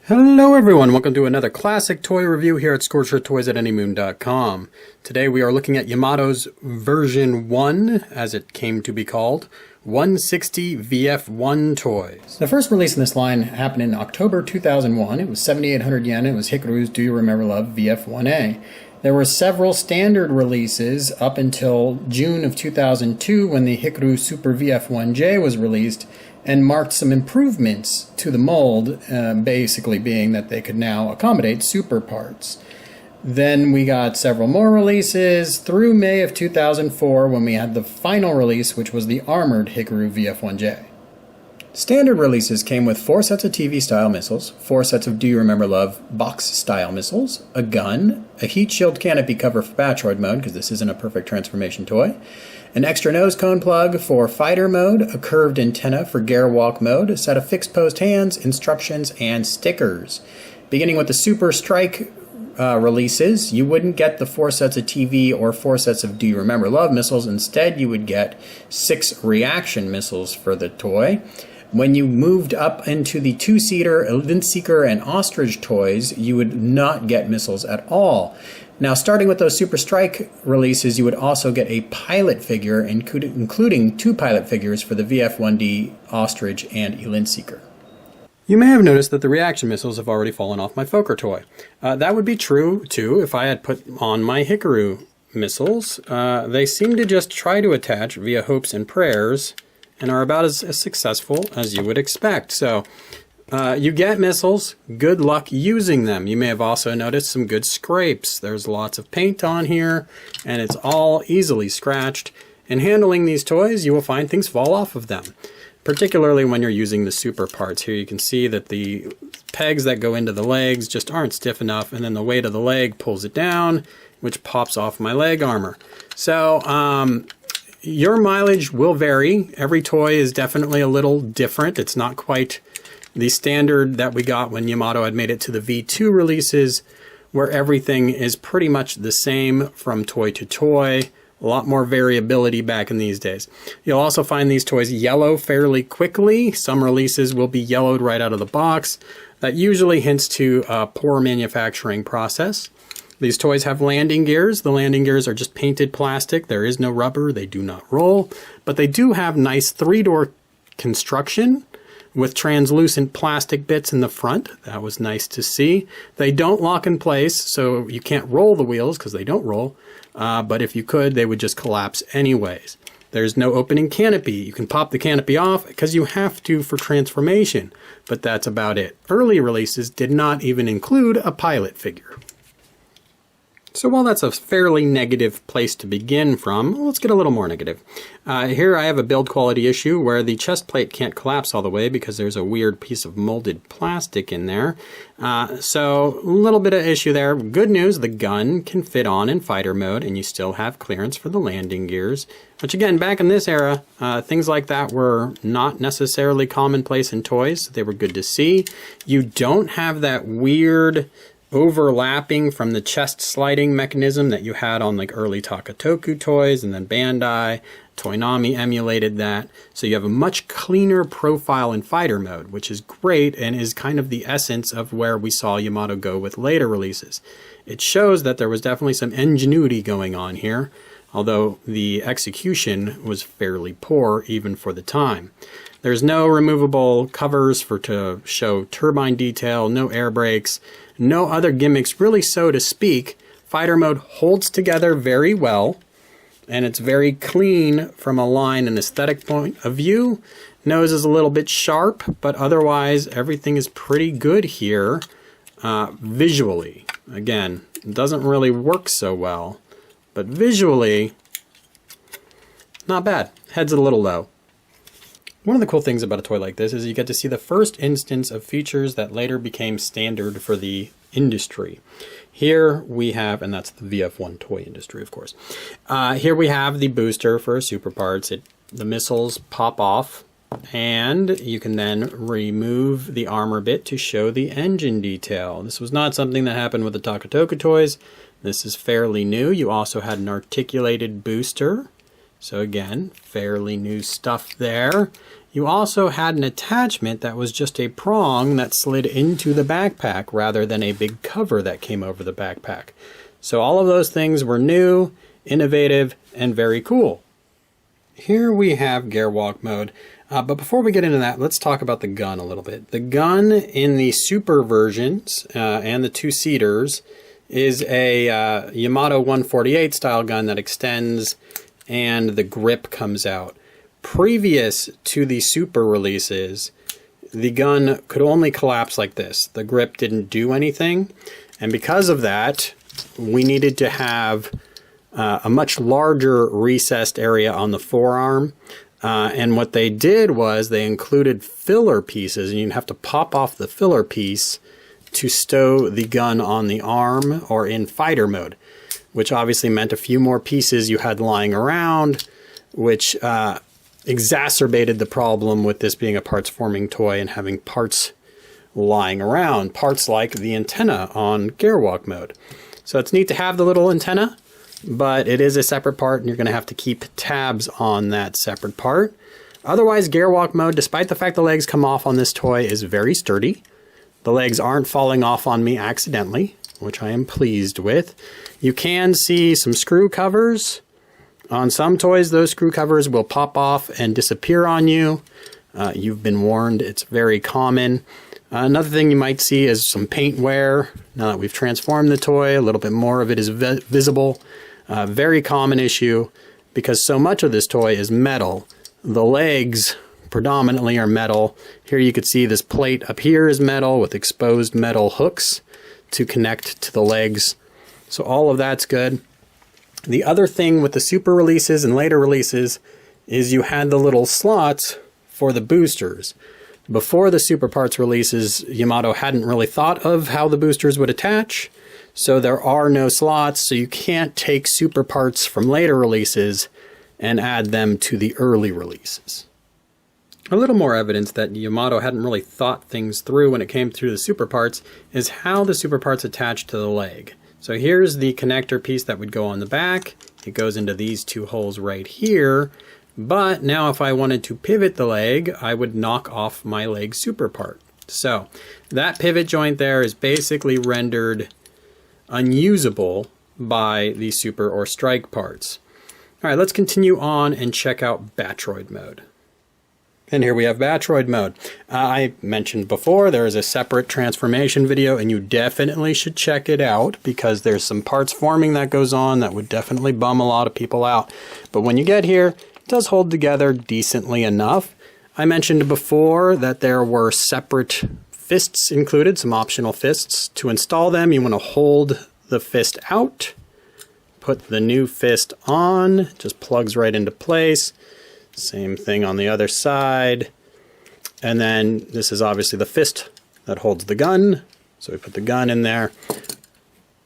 Hello everyone, welcome to another classic toy review here at ScorchedToysAtAnymoon.com. Today we are looking at Yamato's version 1, as it came to be called, 160 Vf-1 toys. The first release in this line happened in October 2001. It was 7,800 yen. It was Hikaru's Do You Remember Love Vf-1A. There were several standard releases up until June of 2002 when the Hikaru Super Vf-1J was released and marked some improvements to the mold, basically being that they could now accommodate super parts. Then we got several more releases through May of 2004 when we had the final release, which was the armored Hikaru Vf-1J. Standard releases came with 4 sets of TV-style missiles, 4 sets of Do You Remember Love box-style missiles, a gun, a heat shield canopy cover for Batroid mode, because this isn't a perfect transformation toy, an extra nose cone plug for fighter mode, a curved antenna for Gare Walk mode, a set of fixed post hands, instructions, and stickers. Beginning with the Super Strike releases, you wouldn't get the 4 sets of TV or 4 sets of Do You Remember Love missiles. Instead, you would get 6 reaction missiles for the toy. When you moved up into the 2-seater Event Seeker and Ostrich toys, you would not get missiles at all. Now, starting with those Super Strike releases, you would also get a pilot figure, including 2 pilot figures for the VF-1D, Ostrich, and Elint Seeker. You may have noticed that the reaction missiles have already fallen off my Fokker toy. That would be true, too, if I had put on my Hikaru missiles. They seem to just try to attach via hopes and prayers, and are about as successful as you would expect. So, you get missiles, good luck using them. You may have also noticed some good scrapes. There's lots of paint on here, and it's all easily scratched. In handling these toys, you will find things fall off of them, particularly when you're using the super parts. Here you can see that the pegs that go into the legs just aren't stiff enough, and then the weight of the leg pulls it down, which pops off my leg armor. So, your mileage will vary. Every toy is definitely a little different. It's not quite the standard that we got when Yamato had made it to the V2 releases, where everything is pretty much the same from toy to toy. A lot more variability back in these days. You'll also find these toys yellow fairly quickly. Some releases will be yellowed right out of the box. That usually hints to a poor manufacturing process. These toys have landing gears. The landing gears are just painted plastic. There is no rubber. They do not roll. But they do have nice 3-door construction with translucent plastic bits in the front. That was nice to see. They don't lock in place, so you can't roll the wheels because they don't roll. But if you could, they would just collapse anyways. There's no opening canopy. You can pop the canopy off because you have to for transformation, but that's about it. Early releases did not even include a pilot figure. So while that's a fairly negative place to begin from, let's get a little more negative. Here I have a build quality issue where the chest plate can't collapse all the way because there's a weird piece of molded plastic in there. So a little bit of issue there. Good news, the gun can fit on in fighter mode and you still have clearance for the landing gears. Which again, back in this era, things like that were not necessarily commonplace in toys. They were good to see. You don't have that weird overlapping from the chest sliding mechanism that you had on like early Takatoku toys, and then Bandai, Toynami emulated that. So you have a much cleaner profile in fighter mode, which is great and is kind of the essence of where we saw Yamato go with later releases. It shows that there was definitely some ingenuity going on here, although the execution was fairly poor even for the time. There's no removable covers to show turbine detail, no air brakes, no other gimmicks really, so to speak. Fighter mode holds together very well, and it's very clean from a line and aesthetic point of view. Nose is a little bit sharp, but otherwise everything is pretty good here visually. Again, it doesn't really work so well, but visually, not bad. Head's a little low. One of the cool things about a toy like this is you get to see the first instance of features that later became standard for the industry. Here we have, and that's the VF-1 toy industry, of course. Here we have the booster for super parts. The missiles pop off, and you can then remove the armor bit to show the engine detail. This was not something that happened with the Takatoku toys. This is fairly new. You also had an articulated booster, So again, fairly new stuff there. You also had an attachment that was just a prong that slid into the backpack rather than a big cover that came over the backpack. So all of those things were new, innovative, and very cool. Here we have gear walk mode. But before we get into that, let's talk about the gun a little bit. The gun in the super versions and the two-seaters is a Yamato 148 style gun that extends and the grip comes out. Previous to the super releases, the gun could only collapse like this. The grip didn't do anything, and because of that, we needed to have a much larger recessed area on the forearm. And what they did was they included filler pieces, and you'd have to pop off the filler piece to stow the gun on the arm or in fighter mode, which obviously meant a few more pieces you had lying around, which exacerbated the problem with this being a parts forming toy and having parts lying around, parts like the antenna on gearwalk mode. So it's neat to have the little antenna, but it is a separate part and you're going to have to keep tabs on that separate part. Otherwise, gearwalk mode, despite the fact the legs come off on this toy, is very sturdy. The legs aren't falling off on me accidentally, which I am pleased with. You can see some screw covers. On some toys, those screw covers will pop off and disappear on you. You've been warned, it's very common. Another thing you might see is some paint wear. Now that we've transformed the toy, a little bit more of it is visible. Very common issue because so much of this toy is metal. The legs predominantly are metal. Here you could see this plate up here is metal with exposed metal hooks to connect to the legs. So all of that's good. The other thing with the super releases and later releases is you had the little slots for the boosters. Before the super parts releases, Yamato hadn't really thought of how the boosters would attach. So there are no slots, so you can't take super parts from later releases and add them to the early releases. A little more evidence that Yamato hadn't really thought things through when it came to the super parts is how the super parts attach to the leg. So here's the connector piece that would go on the back. It goes into these two holes right here. But now if I wanted to pivot the leg, I would knock off my leg super part. So that pivot joint there is basically rendered unusable by the super or strike parts. All right, let's continue on and check out Batroid mode. And here we have Batroid mode. I mentioned before there is a separate transformation video and you definitely should check it out because there's some parts forming that goes on that would definitely bum a lot of people out. But when you get here, it does hold together decently enough. I mentioned before that there were separate fists included, some optional fists. To install them, you want to hold the fist out, put the new fist on, just plugs right into place. Same thing on the other side. And then this is obviously the fist that holds the gun. So we put the gun in there.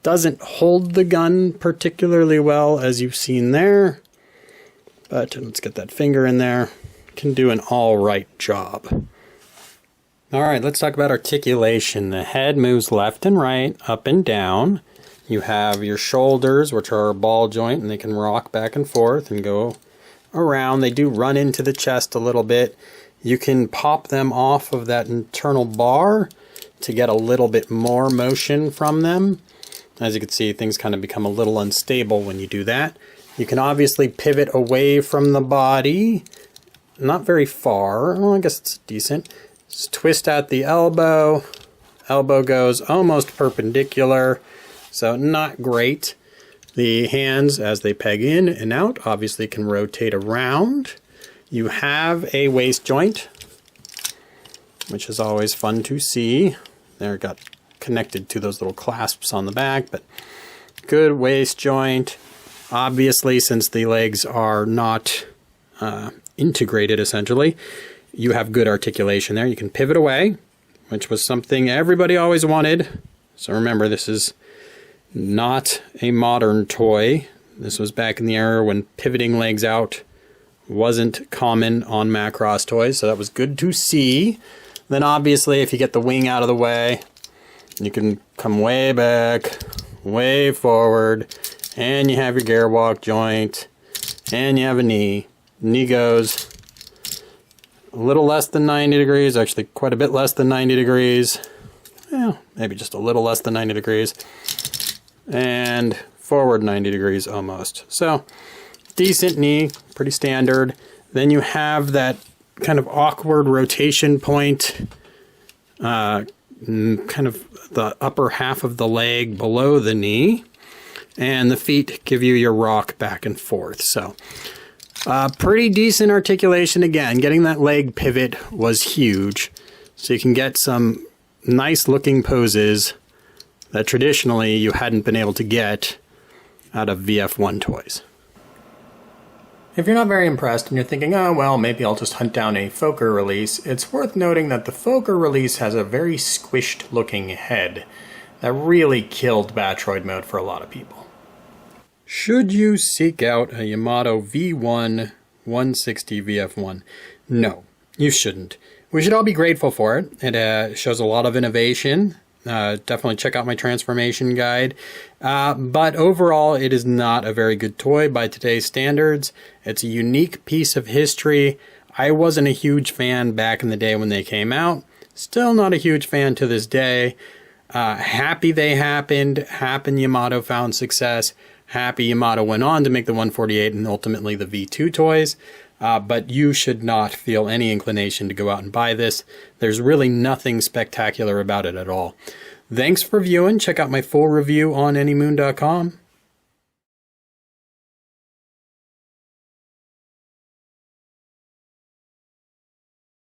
Doesn't hold the gun particularly well, as you've seen there. But let's get that finger in there. Can do an all right job. All right, let's talk about articulation. The head moves left and right, up and down. You have your shoulders, which are a ball joint, and they can rock back and forth and go around. They do run into the chest a little bit. You can pop them off of that internal bar to get a little bit more motion from them. As you can see, things kind of become a little unstable when you do that. You can obviously pivot away from the body, not very far. Well, I guess it's decent. Just twist out the elbow. Elbow goes almost perpendicular, so not great. The hands, as they peg in and out, obviously can rotate around. You have a waist joint, which is always fun to see. There, it got connected to those little clasps on the back, but good waist joint. Obviously, since the legs are not integrated, essentially, you have good articulation there. You can pivot away, which was something everybody always wanted. So remember, this is not a modern toy. This was back in the era when pivoting legs out wasn't common on Macross toys, so that was good to see. Then obviously if you get the wing out of the way, you can come way back, way forward, and you have your gear walk joint, and you have a knee. Knee goes a little less than 90 degrees, actually quite a bit less than 90 degrees. Well, maybe just a little less than 90 degrees. And forward 90 degrees almost. So, decent knee, pretty standard. Then you have that kind of awkward rotation point, kind of the upper half of the leg below the knee. And the feet give you your rock back and forth. So, pretty decent articulation again. Getting that leg pivot was huge. So you can get some nice looking poses that traditionally you hadn't been able to get out of Vf-1 toys. If you're not very impressed and you're thinking, oh well, maybe I'll just hunt down a Fokker release, it's worth noting that the Fokker release has a very squished looking head that really killed Batroid mode for a lot of people. Should you seek out a Yamato V1 160 Vf-1? No, you shouldn't. We should all be grateful for it. It shows a lot of innovation. Definitely check out my transformation guide. But overall, it is not a very good toy by today's standards. It's a unique piece of history. I wasn't a huge fan back in the day when they came out. Still not a huge fan to this day. Happy they happened. Happy Yamato found success. Happy Yamato went on to make the 148 and ultimately the V2 toys. But you should not feel any inclination to go out and buy this. There's really nothing spectacular about it at all. Thanks for viewing. Check out my full review on anymoon.com.